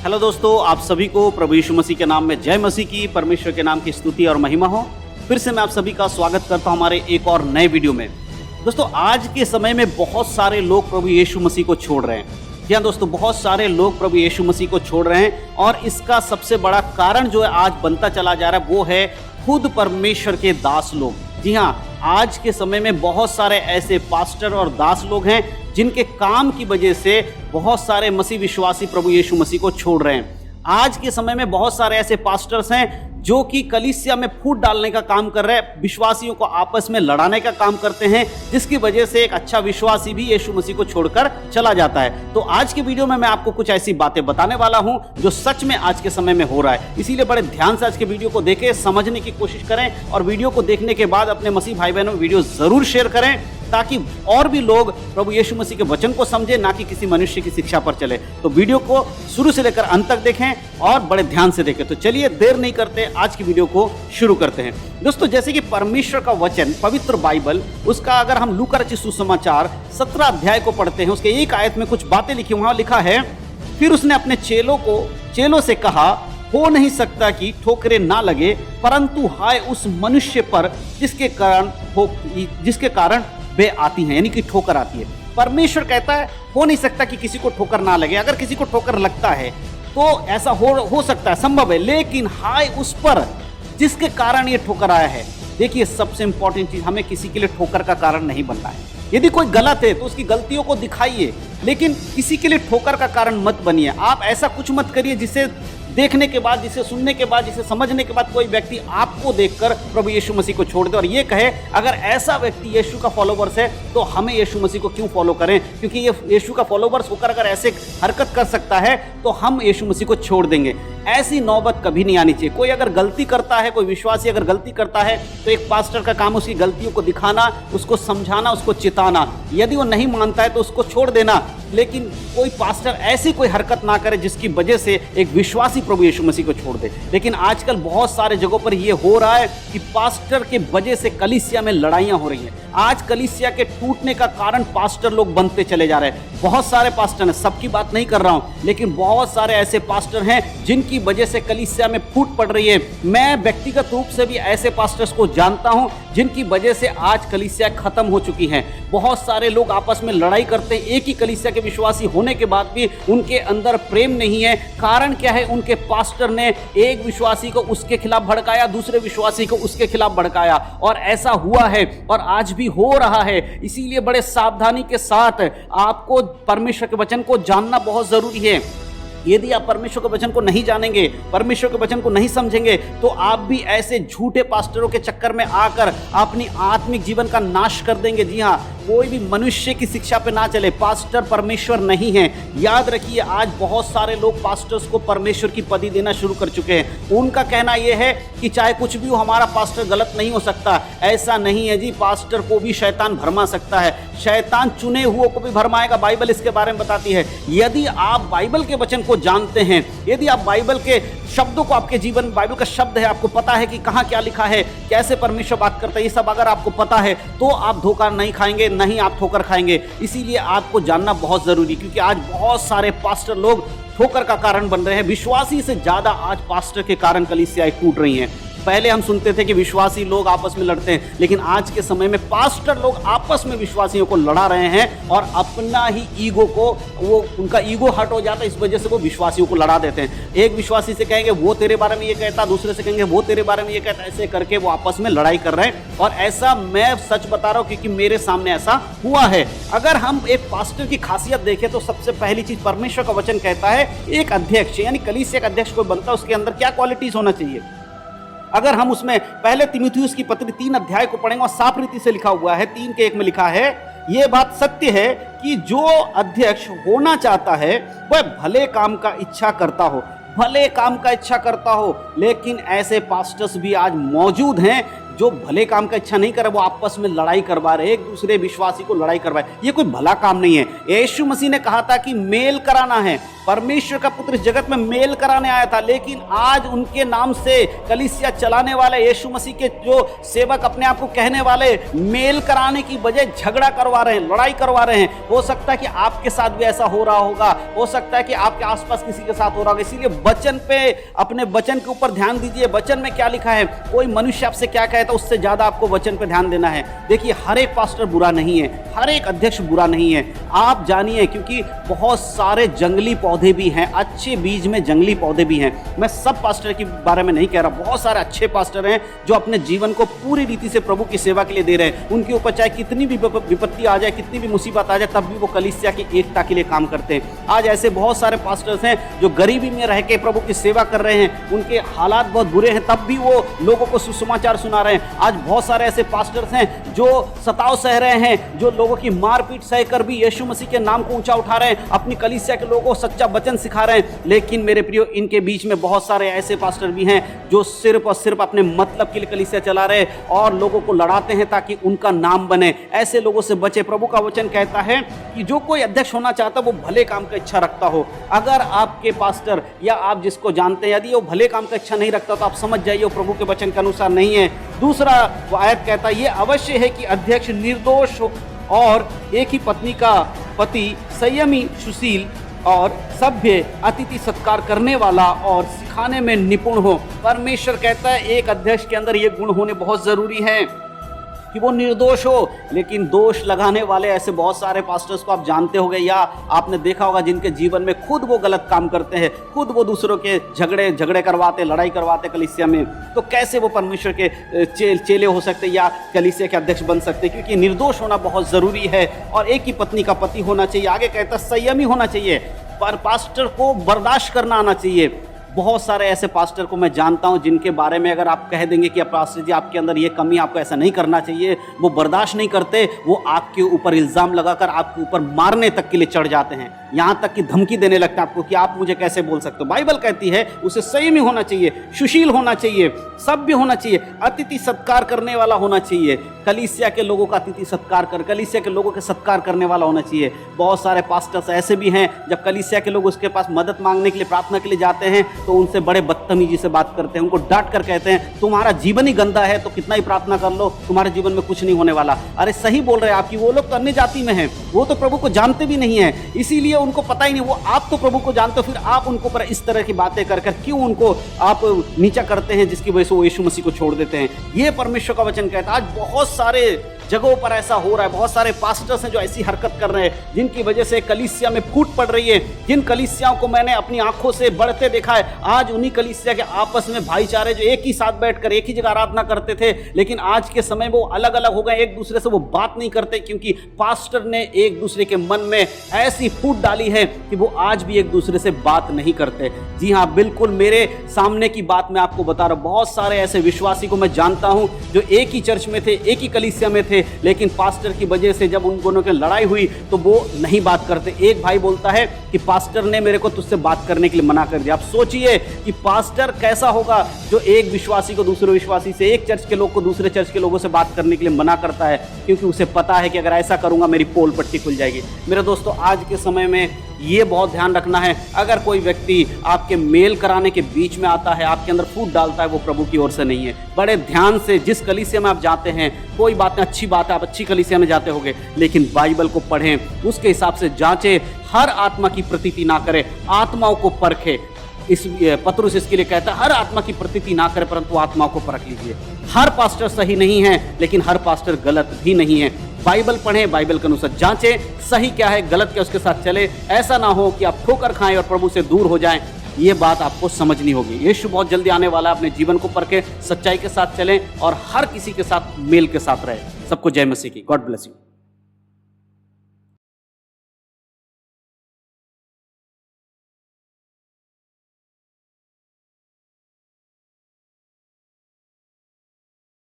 Hello दोस्तों, आप सभी को प्रभु यीशु मसीह के नाम में जय मसीह की, परमेश्वर के नाम की स्तुति और महिमा हो। फिर से मैं आप सभी का स्वागत करता हूं हमारे एक और नए वीडियो में। दोस्तों, आज के समय में बहुत सारे लोग प्रभु यीशु मसीह को छोड़ रहे हैं। जी हाँ दोस्तों, बहुत सारे लोग प्रभु यीशु मसीह को छोड़ रहे हैं और इसका सबसे बड़ा कारण जो है आज बनता चला जा रहा है वो है खुद परमेश्वर के दास लोग। जी हाँ, आज के समय में बहुत सारे ऐसे पास्टर और दास लोग हैं जिनके काम की वजह से बहुत सारे मसीह विश्वासी प्रभु यीशु मसीह को छोड़ रहे हैं। आज के समय में बहुत सारे ऐसे पास्टर्स हैं जो कि कलीसिया में फूट डालने का काम कर रहे हैं, विश्वासियों को आपस में लड़ाने का काम करते हैं, जिसकी वजह से एक अच्छा विश्वासी भी यीशु मसीह को छोड़कर चला जाता है। तो आज के वीडियो में मैं आपको कुछ ऐसी बातें बताने वाला हूं जो सच में आज के समय में हो रहा है। इसीलिए बड़े ध्यान से आज के वीडियो को देखें, समझने की कोशिश करें और वीडियो को देखने के बाद अपने मसीह भाई बहनों में वीडियो जरूर शेयर करें ताकि और भी लोग प्रभु यीशु मसीह के वचन को समझें, ना कि किसी मनुष्य की शिक्षा पर चले। तो वीडियो को शुरू से लेकर अंत तक देखें और बड़े ध्यान से देखें। तो चलिए देर नहीं करते, आज की वीडियो को शुरू करते हैं। दोस्तों, जैसे कि परमेश्वर का वचन पवित्र बाइबल, उसका अगर हम लूका रचित सुसमाचार 17 अध्याय को पढ़ते हैं, उसके एक आयत में कुछ बातें लिखी, वहां लिखा है, फिर उसने अपने चेलों से कहा, हो नहीं सकता कि ठोकरें ना लगे, परंतु हाय उस मनुष्य पर जिसके कारण वे आती हैं, यानी कि ठोकर आती है। परमेश्वर कहता है हो नहीं सकता कि किसी को ठोकर ना लगे। अगर किसी को ठोकर लगता है तो ऐसा हो सकता है, संभव है, लेकिन हाय उस पर जिसके कारण ये ठोकर आया है। देखिए, सबसे इंपॉर्टेंट चीज, हमें किसी के लिए ठोकर का कारण नहीं बनना है। यदि कोई गलत है तो उसकी गलतियों को दिखाइए, लेकिन किसी के लिए ठोकर का कारण मत बनिए। आप ऐसा कुछ मत करिए जिसे देखने के बाद, जिसे सुनने के बाद, जिसे समझने के बाद कोई व्यक्ति आपको देखकर प्रभु यीशु मसीह को छोड़ दे और ये कहे अगर ऐसा व्यक्ति यीशु का फॉलोवर्स है तो हमें यीशु मसीह को क्यों फॉलो करें, क्योंकि ये यीशु का फॉलोवर्स होकर अगर ऐसे हरकत कर सकता है तो हम यीशु मसीह को छोड़ देंगे। ऐसी नौबत कभी नहीं आनी चाहिए। कोई अगर गलती करता है, कोई विश्वासी अगर गलती करता है तो एक पास्टर का काम उसकी गलतियों को दिखाना, उसको समझाना, उसको चिताना। यदि वो नहीं मानता है तो उसको छोड़ देना, लेकिन कोई पास्टर ऐसी कोई हरकत ना करे जिसकी वजह से एक विश्वासी प्रभु यीशु मसीह को छोड़ दे। लेकिन आजकल बहुत सारे जगहों पर यह हो रहा है कि पास्टर के वजह से कलीसिया में लड़ाइयां हो रही हैं। आज कलीसिया के टूटने का कारण पास्टर लोग बनते चले जा रहे हैं। बहुत सारे पास्टर हैं, सबकी बात नहीं कर रहा हूं, लेकिन बहुत सारे ऐसे पास्टर हैं जिनकी वजह से कलीसिया में फूट पड़ रही है। मैं व्यक्तिगत रूप से भी ऐसे पास्टर्स को जानता हूं जिनकी वजह से आज कलीसिया खत्म हो चुकी है। बहुत सारे लोग आपस में लड़ाई करते हैं, एक ही कलीसिया के विश्वासी होने के बाद भी उनके अंदर प्रेम नहीं है। कारण क्या है? उनके पास्टर ने एक विश्वासी को उसके खिलाफ भड़काया, दूसरे विश्वासी को उसके खिलाफ भड़काया, और ऐसा हुआ है और आज भी हो रहा है। इसीलिए बड़े सावधानी के साथ आपको परमेश्वर के वचन को जानना बहुत जरूरी है। यदि आप परमेश्वर के वचन को नहीं जानेंगे, परमेश्वर के वचन को नहीं समझेंगे, तो आप भी ऐसे झूठे पास्टरों के चक्कर में आकर अपनी आत्मिक जीवन का नाश कर देंगे। जी हाँ, कोई भी मनुष्य की शिक्षा पे ना चले। पास्टर परमेश्वर नहीं है। याद रखिए, आज बहुत सारे लोग पास्टर्स को परमेश्वर की पदवी देना शुरू कर चुके हैं। उनका कहना यह है कि चाहे कुछ भी हो, हमारा पास्टर गलत नहीं हो सकता। ऐसा नहीं है जी, पास्टर को भी शैतान भरमा सकता है। शैतान चुने हुओं को भी भरमाएगा, बाइबल इसके बारे में बताती है। यदि आप बाइबल के वचन को जानते हैं, यदि आप बाइबल के शब्दों को, आपके जीवन बाइबल का शब्द है, आपको पता है कि कहाँ क्या लिखा है, कैसे परमेश्वर बात करता है, ये सब अगर आपको पता है तो आप धोखा नहीं खाएंगे, नहीं आप ठोकर खाएंगे। इसीलिए आपको जानना बहुत जरूरी, क्योंकि आज बहुत सारे पास्टर लोग ठोकर का कारण बन रहे हैं। विश्वासी से ज्यादा आज पास्टर के कारण कलीसियाएं टूट रही हैं। पहले हम सुनते थे कि विश्वासी लोग आपस में लड़ते हैं, लेकिन आज के समय में पास्टर लोग आपस में विश्वासियों को लड़ा रहे हैं और अपना ही ईगो को, वो उनका ईगो हर्ट हो जाता है, इस वजह से वो विश्वासियों को लड़ा देते हैं। एक विश्वासी से कहेंगे वो तेरे बारे में ये कहता, दूसरे से कहेंगे वो तेरे बारे में ये कहता, ऐसे करके वो आपस में लड़ाई कर रहे हैं। और ऐसा मैं सच बता रहा हूं क्योंकि मेरे सामने ऐसा हुआ है। अगर हम एक पास्टर की खासियत देखें तो सबसे पहली चीज परमेश्वर का वचन कहता है, एक अध्यक्ष यानी कलीसिया का अध्यक्ष कोई बनता है, उसके अंदर क्या क्वालिटीज होना चाहिए। अगर हम उसमें पहले तीमुथियुस की पत्री 3 अध्याय को पढ़ेंगे और साफ रीति से लिखा हुआ है, 3 के 1 में लिखा है, यह बात सत्य है कि जो अध्यक्ष होना चाहता है वह भले काम का इच्छा करता हो, भले काम का इच्छा करता हो। लेकिन ऐसे पास्टर्स भी आज मौजूद हैं जो भले काम का इच्छा नहीं करे वो आपस में लड़ाई करवा रहे, एक दूसरे विश्वासी को लड़ाई करवाए, ये कोई भला काम नहीं है। यीशु मसीह ने कहा था कि मेल कराना है, परमेश्वर का पुत्र इस जगत में मेल कराने आया था, लेकिन आज उनके नाम से कलीसिया चलाने वाले यीशु मसीह के जो सेवक अपने आप को कहने वाले मेल कराने की बजाय झगड़ा करवा रहे हैं, लड़ाई करवा रहे हैं। हो सकता है कि आपके साथ भी ऐसा हो रहा होगा, हो सकता है कि आपके आसपास किसी के साथ हो रहा होगा। इसीलिए वचन पे, अपने वचन के ऊपर ध्यान दीजिए। वचन में क्या लिखा है, कोई मनुष्य आपसे क्या कहता है उससे ज्यादा आपको वचन पे ध्यान देना है। देखिए, हर एक पास्टर बुरा नहीं है, हर एक अध्यक्ष बुरा नहीं है, आप जानिए, क्योंकि बहुत सारे जंगली पौधे भी हैं, अच्छे बीज में जंगली पौधे भी हैं। मैं सब पास्टर के बारे में नहीं कह रहा, बहुत सारे अच्छे पास्टर हैं जो अपने जीवन को पूरी रीति से प्रभु की सेवा के लिए दे रहे हैं। उनके ऊपर चाहे कितनी भी विपत्ति आ जाए, कितनी भी मुसीबत आ जाए, तब भी वो कलीसिया की एकता के लिए काम करते हैं। आज ऐसे बहुत सारे पास्टर्स हैं जो गरीबी में रह के प्रभु की सेवा कर रहे हैं, उनके हालात बहुत बुरे हैं, तब भी वो लोगों को सुसमाचार सुना रहे हैं। आज बहुत सारे ऐसे पास्टर्स हैं जो सताव सह रहे हैं, जो लोगों की मारपीट सहकर भी यीशु मसीह के नाम को ऊंचा उठा रहे हैं, अपनी कलीसिया के लोगों को सच्चा वचन सिखा रहे हैं। लेकिन मेरे प्रियो, इनके बीच में बहुत सारे ऐसे पास्टर भी हैं जो सिर्फ और सिर्फ अपने मतलब के लिए कलीसिया चला रहे हैं और लोगों को लड़ाते हैं ताकि उनका नाम बने। ऐसे लोगों से बचे। प्रभु का वचन कहता है कि जो कोई अध्यक्ष होना चाहता वो भले काम का इच्छा रखता हो। अगर आपके पास्टर या आप जिसको जानते हैं यदि वो भले काम का इच्छा नहीं रखता तो आप समझ जाइए वो प्रभु के वचन के अनुसार नहीं है। दूसरा वो आयत कहता है, ये अवश्य है कि अध्यक्ष निर्दोष हो और एक ही पत्नी का पति संयमी, सुशील और सभ्य, अतिथि सत्कार करने वाला और सिखाने में निपुण हो। परमेश्वर कहता है एक अध्यक्ष के अंदर ये गुण होने बहुत जरूरी हैं कि वो निर्दोष हो। लेकिन दोष लगाने वाले ऐसे बहुत सारे पास्टर्स को आप जानते होंगे या आपने देखा होगा जिनके जीवन में खुद वो गलत काम करते हैं, खुद वो दूसरों के झगड़े करवाते, लड़ाई करवाते कलीसिया में। तो कैसे वो परमेश्वर के चेले हो सकते या कलीसिया के अध्यक्ष बन सकते? क्योंकि निर्दोष होना बहुत जरूरी है और एक ही पत्नी का पति होना चाहिए। आगे कहता संयमी होना चाहिए, पर पास्टर को बर्दाश्त करना आना चाहिए। बहुत सारे ऐसे पास्टर को मैं जानता हूं जिनके बारे में अगर आप कह देंगे कि पास्टर जी आपके अंदर ये कमी, आपको ऐसा नहीं करना चाहिए, वो बर्दाश्त नहीं करते, वो आपके ऊपर इल्ज़ाम लगाकर आपके ऊपर मारने तक के लिए चढ़ जाते हैं, यहाँ तक कि धमकी देने लगता है आपको कि आप मुझे कैसे बोल सकते हो। बाइबल कहती है उसे संयमी होना चाहिए, सुशील होना चाहिए, सभ्य होना चाहिए, अतिथि सत्कार करने वाला होना चाहिए। कलीसिया के लोगों का अतिथि सत्कार कर, कलीसिया के लोगों के सत्कार करने वाला होना चाहिए। बहुत सारे पास्टर्स ऐसे भी हैं जब कलीसिया के लोग उसके पास मदद मांगने के लिए, प्रार्थना के लिए जाते हैं तो उनसे बड़े बदतमीजी से बात करते हैं, उनको डांट कर कहते हैं तुम्हारा जीवन ही गंदा है तो कितना ही प्रार्थना कर लो, तुम्हारे जीवन में कुछ नहीं होने वाला। अरे सही बोल रहे हैं आपकी, वो लोग तो अन्य जाति में हैं, वो तो प्रभु को जानते भी नहीं है, इसीलिए उनको पता ही नहीं। वो आप तो प्रभु को जानते हो, फिर आप उनको पर इस तरह की बातें कर क्यों उनको आप नीचा करते हैं जिसकी वजह से वो यीशु मसीह को छोड़ देते हैं। ये परमेश्वर का वचन कहता है। आज बहुत सारे जगहों पर ऐसा हो रहा है, बहुत सारे पास्टर्स हैं जो ऐसी हरकत कर रहे हैं जिनकी वजह से कलीसिया में फूट पड़ रही है। जिन कलीसियाओं को मैंने अपनी आंखों से बढ़ते देखा है, आज उन्हीं कलीसिया के आपस में भाईचारे जो एक ही साथ बैठकर एक ही जगह आराधना करते थे, लेकिन आज के समय वो अलग अलग हो गए, एक दूसरे से वो बात नहीं करते क्योंकि पास्टर ने एक दूसरे के मन में ऐसी फूट डाली है कि वो आज भी एक दूसरे से बात नहीं करते। जी हाँ, बिल्कुल मेरे सामने की बात मैं आपको बता रहा हूँ। बहुत सारे ऐसे विश्वासी को मैं जानता हूँ जो एक ही चर्च में थे, एक ही कलीसिया में थे, लेकिन पास्टर की वजह से जब उन दोनों की लड़ाई हुई तो वो नहीं बात करते। एक भाई बोलता है कि पास्टर ने मेरे को तुझसे बात करने के लिए मना कर दिया। आप सोचिए कि पास्टर कैसा होगा जो एक विश्वासी को दूसरे विश्वासी से, एक चर्च के लोग को दूसरे चर्च के लोगों से बात करने के लिए मना करता है, क्योंकि उसे पता है कि अगर ऐसा करूंगा मेरी पोल पट्टी खुल जाएगी। मेरे दोस्तों, आज के समय में ये बहुत ध्यान रखना है, अगर कोई व्यक्ति आपके मेल कराने के बीच में आता है, आपके अंदर फूट डालता है, वो प्रभु की ओर से नहीं है। बड़े ध्यान से जिस कलीसिया में आप जाते हैं, कोई बात नहीं, अच्छी बात है, आप अच्छी कलीसिया में जाते होंगे, लेकिन बाइबल को पढ़ें, उसके हिसाब से जांचें, हर आत्मा की प्रतीति ना करें, आत्माओं को परखें। इस पतरुस इसके लिए कहता है हर आत्मा की प्रतीति ना करें परंतु आत्माओं को परख लीजिए। हर पास्टर सही नहीं है, लेकिन हर पास्टर गलत भी नहीं है। बाइबल पढ़ें, बाइबल के अनुसार जांचें, सही क्या है गलत क्या, उसके साथ चले। ऐसा ना हो कि आप ठोकर खाएं और प्रभु से दूर हो जाएं। ये बात आपको समझनी होगी। यीशु बहुत जल्दी आने वाला है। अपने जीवन को परखें, सच्चाई के साथ चलें और हर किसी के साथ मेल के साथ रहें। सबको जय मसीह की। God bless you.